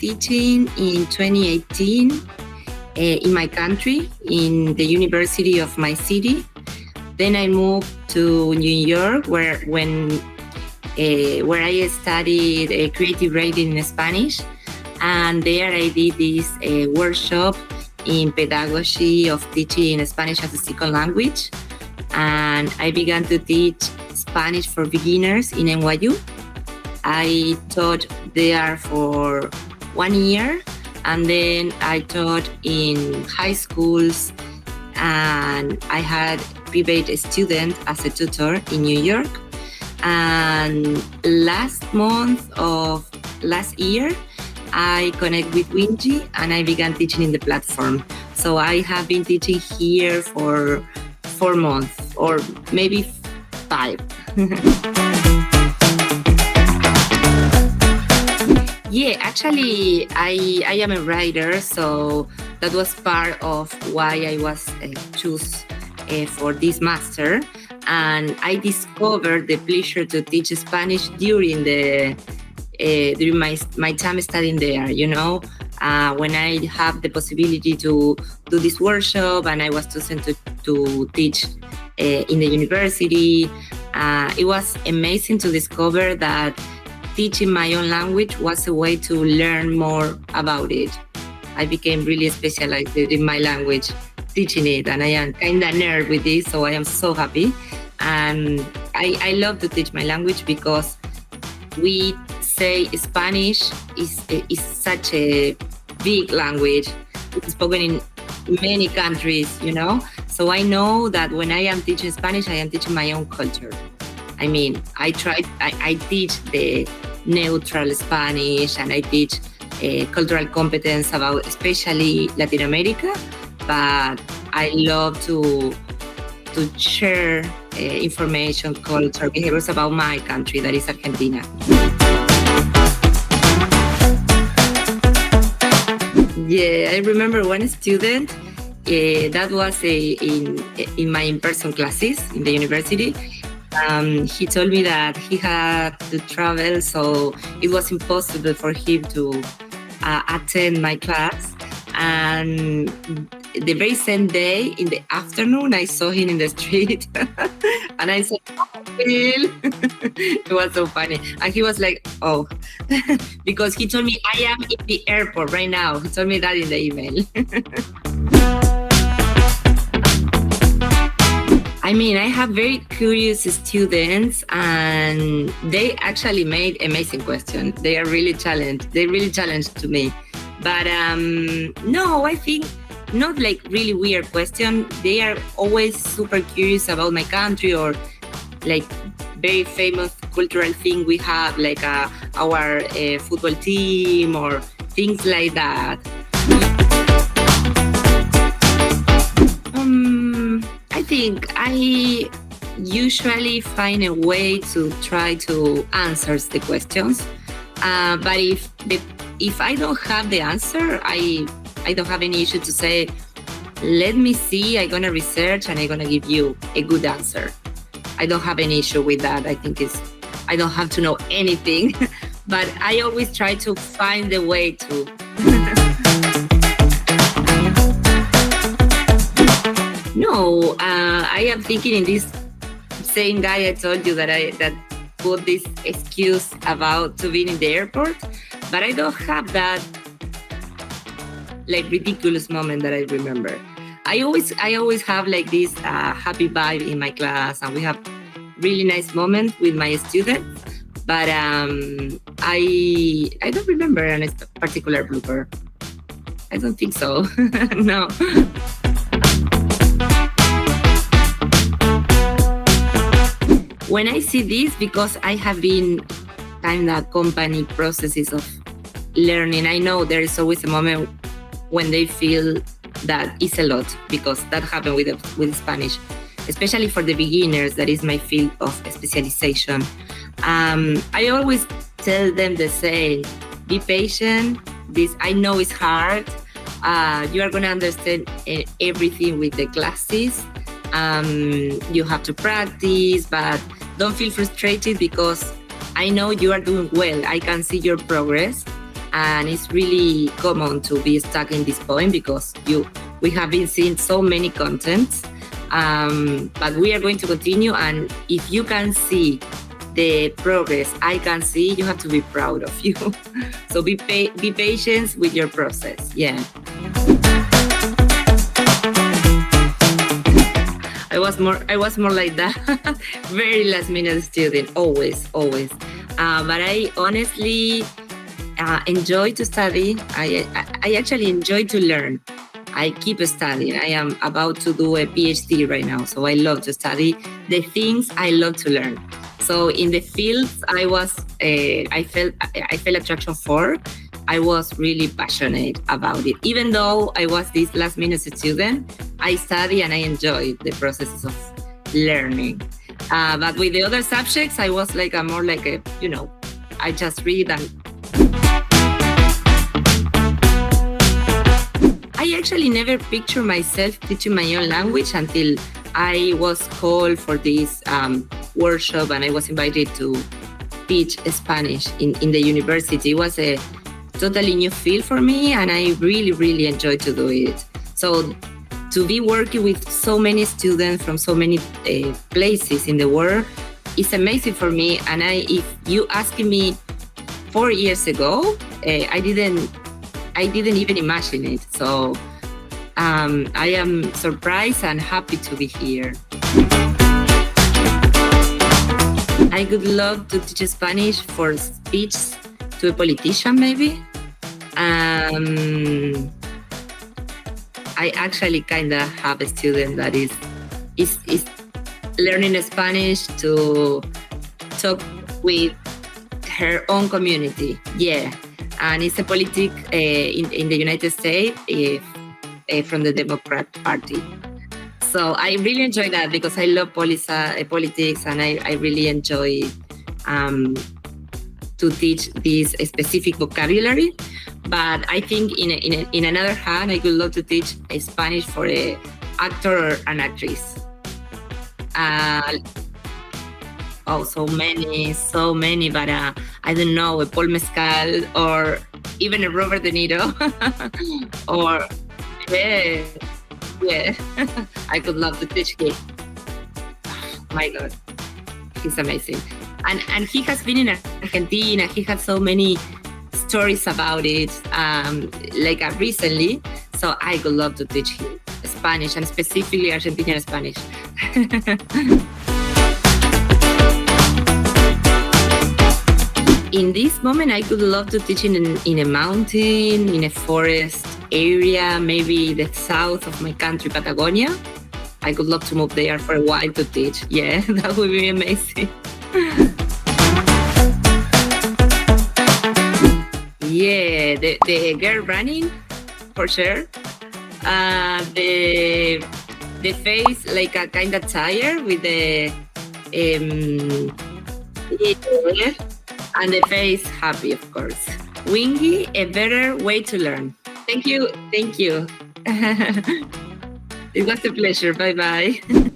teaching in 2018 in my country, in the university of my city. Then I moved to New York, where I studied creative writing in Spanish, and there I did this workshop in pedagogy of teaching Spanish as a second language, and I began to teach Spanish for beginners in NYU. I taught there for 1 year, and then I taught in high schools, and I had private student as a tutor in New York. And last month of last year, I connect with Wiingy and I began teaching in the platform. So I have been teaching here for 4 months or maybe 5. Yeah, actually, I am a writer, so that was part of why I was choose for this master. And I discovered the pleasure to teach Spanish during my time studying there. When I have the possibility to do this workshop, and I was chosen to teach in the university. It was amazing to discover that teaching my own language was a way to learn more about it. I became really specialized in my language, teaching it, and I am kind of nerd with this, so I am so happy. And I love to teach my language because we say Spanish is such a big language. It's spoken in many countries, So I know that when I am teaching Spanish, I am teaching my own culture. I mean, I teach the neutral Spanish, and I teach cultural competence about especially Latin America, but I love to share information, culture, behaviors about my country, that is Argentina. Yeah, I remember one student that was in my in-person classes in the university. He told me that he had to travel, so it was impossible for him to attend my class. And the very same day, in the afternoon, I saw him in the street. And I said, "Oh, Phil." It was so funny. And he was like, "Oh," because he told me, "I am in the airport right now." He told me that in the email. I mean, I have very curious students, and they actually made amazing questions. They are really challenged. They really challenged to me. But no, I think not like really weird questions. They are always super curious about my country, or like very famous cultural thing we have, like our football team or things like that. I think I usually find a way to try to answer the questions. But if I don't have the answer, I don't have any issue to say, let me see, I'm going to research and I'm going to give you a good answer. I don't have any issue with that. I think I don't have to know anything, but I always try to find a way to. No, I am thinking in this same guy I told you that put this excuse about to being in the airport, but I don't have that like ridiculous moment that I remember. I always have like this happy vibe in my class, and we have really nice moments with my students. But I don't remember a particular blooper. I don't think so. No. When I see this, because I have been kind of company processes of learning, I know there is always a moment when they feel that it's a lot, because that happened with Spanish, especially for the beginners. That is my field of specialization. I always tell them the same: be patient. This I know is hard. You are going to understand everything with the classes. You have to practice, but don't feel frustrated, because I know you are doing well. I can see your progress, and it's really common to be stuck in this point because we have been seeing so many contents, but we are going to continue. And if you can see the progress I can see, you have to be proud of you. So be patient with your process. Yeah. I was more like that. Very last minute student, always. But I honestly enjoy to study. I actually enjoy to learn. I keep studying. I am about to do a PhD right now, so I love to study the things I love to learn. So in the fields I felt attraction for, I was really passionate about it. Even though I was this last minute student, I study and I enjoyed the processes of learning. But with the other subjects, I was like I just read and I actually never pictured myself teaching my own language until I was called for this workshop and I was invited to teach Spanish in the university. It was a totally new field for me and I really, really enjoyed to do it. So to be working with so many students from so many places in the world is amazing for me. And if you asked me 4 years ago, I didn't even imagine it. So I am surprised and happy to be here. I would love to teach Spanish for speech to a politician, maybe. I actually kind of have a student that is learning Spanish to talk with her own community. Yeah. And it's a politic in the United States from the Democrat Party. So I really enjoy that because I love politics and I really enjoy to teach this specific vocabulary. But I think in another hand, I would love to teach Spanish for an actor or an actress. So many, but I don't know, a Paul Mescal or even a Robert De Niro. Or, yeah. I could love to teach him. My God, he's amazing. And he has been in Argentina. He had so many stories about it, recently. So I would love to teach him Spanish and specifically Argentinian Spanish. In this moment, I would love to teach in a mountain, in a forest area, maybe the south of my country, Patagonia. I would love to move there for a while to teach. Yeah, that would be amazing. Yeah, the girl running, for sure. The face like a kind of tired with the and the face happy, of course. Wiingy, a better way to learn. Thank you. It was a pleasure. Bye-bye.